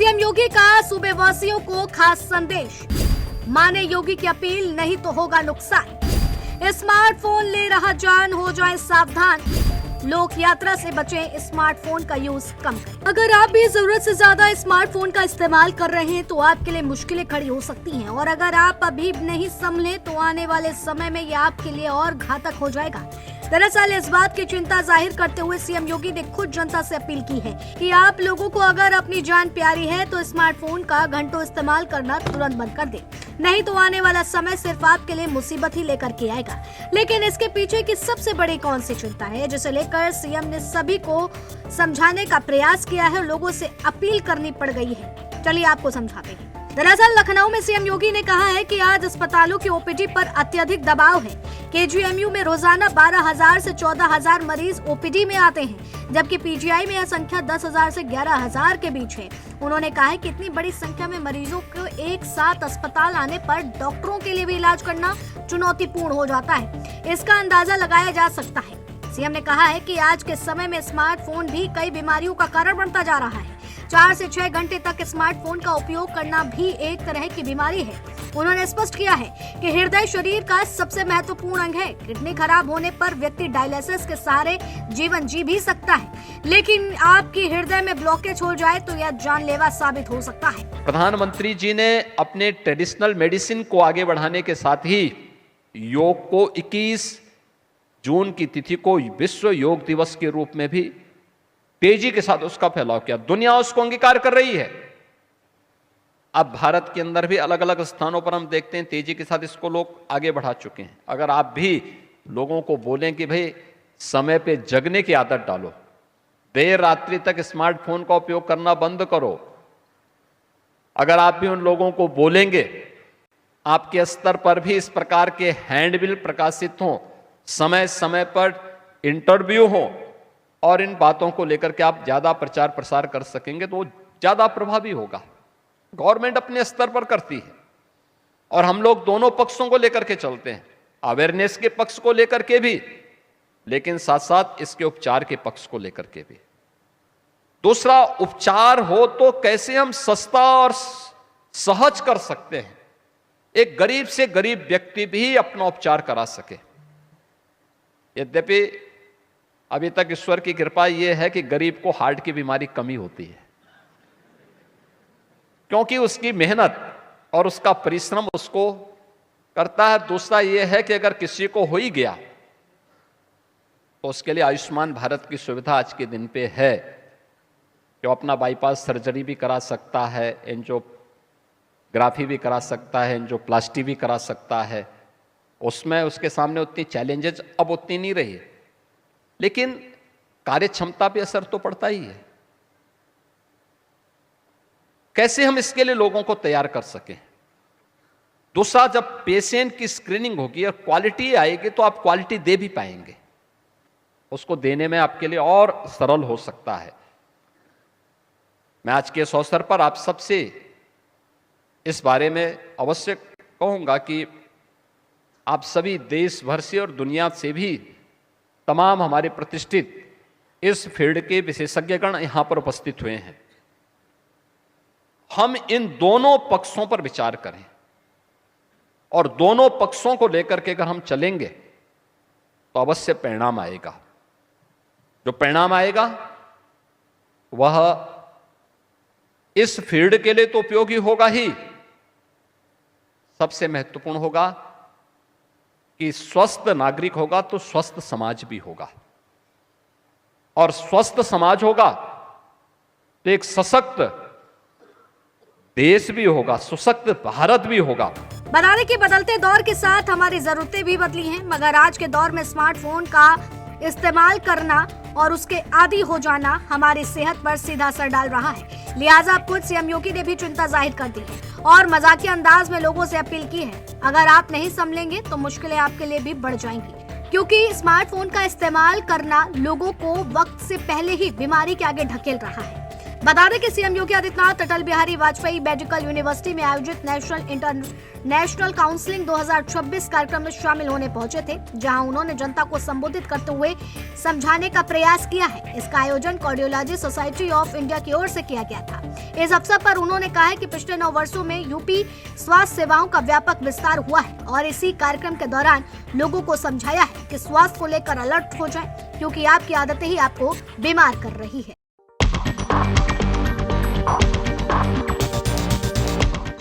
CM योगी का सूबेवासियों को खास संदेश, माने योगी की अपील नहीं तो होगा नुकसान। स्मार्टफोन ले रहा जान, हो जाए सावधान, लोक यात्रा से बचें, स्मार्टफोन का यूज कम करें। अगर आप भी जरूरत से ज्यादा स्मार्टफोन का इस्तेमाल कर रहे हैं तो आपके लिए मुश्किलें खड़ी हो सकती हैं, और अगर आप अभी नहीं संभले तो आने वाले समय में यह आपके लिए और घातक हो जाएगा। दरअसल इस बात की चिंता जाहिर करते हुए सीएम योगी ने खुद जनता से अपील की है कि आप लोगों को अगर अपनी जान प्यारी है तो स्मार्टफोन का घंटों इस्तेमाल करना तुरंत बंद कर दे, नहीं तो आने वाला समय सिर्फ आपके लिए मुसीबत ही लेकर के आएगा। लेकिन इसके पीछे की सबसे बड़ी कौन सी चिंता है, जिसे लेकर सीएम ने सभी को समझाने का प्रयास किया है और लोगों से अपील करनी पड़ गई है। चलिए आपको समझाते हैं। दरअसल लखनऊ में सीएम योगी ने कहा है कि आज अस्पतालों की ओपीडी पर अत्यधिक दबाव है। केजीएमयू में रोजाना 12,000 से 14,000 मरीज ओपीडी में आते हैं, जबकि पीजीआई में यह संख्या 10,000 से 11,000 के बीच है। उन्होंने कहा है कि इतनी बड़ी संख्या में मरीजों को एक साथ अस्पताल आने पर डॉक्टरों के लिए भी इलाज करना चुनौतीपूर्ण हो जाता है। इसका अंदाजा लगाया जा सकता है। सीएम ने कहा है कि आज के समय में स्मार्टफोन भी कई बीमारियों का कारण बनता जा रहा है। 4 से 6 घंटे तक स्मार्टफोन का उपयोग करना भी एक तरह की बीमारी है। उन्होंने स्पष्ट किया है कि हृदय शरीर का सबसे महत्वपूर्ण अंग है। किडनी खराब होने पर व्यक्ति डायलिसिस के सहारे जीवन जी भी सकता है, लेकिन आपकी हृदय में ब्लॉकेज हो जाए तो यह जानलेवा साबित हो सकता है। प्रधानमंत्री जी ने अपने ट्रेडिशनल मेडिसिन को आगे बढ़ाने के साथ ही योग को 21 जून की तिथि को विश्व योग दिवस के रूप में भी तेजी के साथ उसका फैलाव किया। दुनिया उसको अंगीकार कर रही है। अब भारत के अंदर भी अलग अलग स्थानों पर हम देखते हैं तेजी के साथ इसको लोग आगे बढ़ा चुके हैं। अगर आप भी लोगों को बोलें कि भाई समय पे जगने की आदत डालो, देर रात्रि तक स्मार्टफोन का उपयोग करना बंद करो, अगर आप भी उन लोगों को बोलेंगे, आपके स्तर पर भी इस प्रकार के हैंडबिल प्रकाशित हों, समय समय पर इंटरव्यू हो और इन बातों को लेकर के आप ज्यादा प्रचार प्रसार कर सकेंगे तो वो ज्यादा प्रभावी होगा। गवर्नमेंट अपने स्तर पर करती है और हम लोग दोनों पक्षों को लेकर के चलते हैं, अवेयरनेस के पक्ष को लेकर के भी, लेकिन साथ साथ इसके उपचार के पक्ष को लेकर के भी। दूसरा, उपचार हो तो कैसे हम सस्ता और सहज कर सकते हैं, एक गरीब से गरीब व्यक्ति भी अपना उपचार करा सके। यद्यपि अभी तक ईश्वर की कृपा यह है कि गरीब को हार्ट की बीमारी कमी होती है, क्योंकि उसकी मेहनत और उसका परिश्रम उसको करता है। दूसरा यह है कि अगर किसी को हो ही गया तो उसके लिए आयुष्मान भारत की सुविधा आज के दिन पे है कि वो अपना बाईपास सर्जरी भी करा सकता है, एंजियोग्राफी भी करा सकता है, एंजियोप्लास्टी भी करा सकता है। उसमें उसके सामने उतनी चैलेंजेस अब उतनी नहीं रही, लेकिन कार्य क्षमता पे असर तो पड़ता ही है। कैसे हम इसके लिए लोगों को तैयार कर सकें। दूसरा, जब पेशेंट की स्क्रीनिंग होगी और क्वालिटी आएगी तो आप क्वालिटी दे भी पाएंगे, उसको देने में आपके लिए और सरल हो सकता है। मैं आज के इस अवसर पर आप सबसे इस बारे में अवश्य कहूंगा कि आप सभी देश भर से और दुनिया से भी तमाम हमारे प्रतिष्ठित इस फील्ड के विशेषज्ञगण यहां पर उपस्थित हुए हैं। हम इन दोनों पक्षों पर विचार करें और दोनों पक्षों को लेकर के अगर हम चलेंगे तो अवश्य परिणाम आएगा। जो परिणाम आएगा वह इस फील्ड के लिए तो उपयोगी होगा ही, सबसे महत्वपूर्ण होगा कि स्वस्थ नागरिक होगा तो स्वस्थ समाज भी होगा, और स्वस्थ समाज होगा तो एक सशक्त देश भी होगा, सशक्त भारत भी होगा। बनाने के बदलते दौर के साथ हमारी जरूरतें भी बदली हैं, मगर आज के दौर में स्मार्टफोन का इस्तेमाल करना और उसके आदी हो जाना हमारी सेहत पर सीधा असर डाल रहा है। लिहाजा अब खुद सीएम योगी ने भी चिंता जाहिर कर दी है और मजाकिया अंदाज में लोगों से अपील की है, अगर आप नहीं संभलेंगे तो मुश्किलें आपके लिए भी बढ़ जाएंगी, क्योंकि स्मार्टफोन का इस्तेमाल करना लोगों को वक्त से पहले ही बीमारी के आगे ढकेल रहा है। बता दें कि CM Yogi Adityanath Atal Bihari Vajpayee medical university में आयोजित नेशनल काउंसलिंग 2026 कार्यक्रम में शामिल होने पहुंचे थे, जहां उन्होंने जनता को संबोधित करते हुए समझाने का प्रयास किया है। इसका आयोजन कार्डियोलॉजी सोसाइटी ऑफ इंडिया की ओर से किया गया था। इस अवसर पर उन्होंने कहा है कि पिछले 9 वर्षों में यूपी स्वास्थ्य सेवाओं का व्यापक विस्तार हुआ है और इसी कार्यक्रम के दौरान लोगों को समझाया है कि स्वास्थ्य को लेकर अलर्ट हो जाएं, क्योंकि आपकी आदतें ही आपको बीमार कर रही है।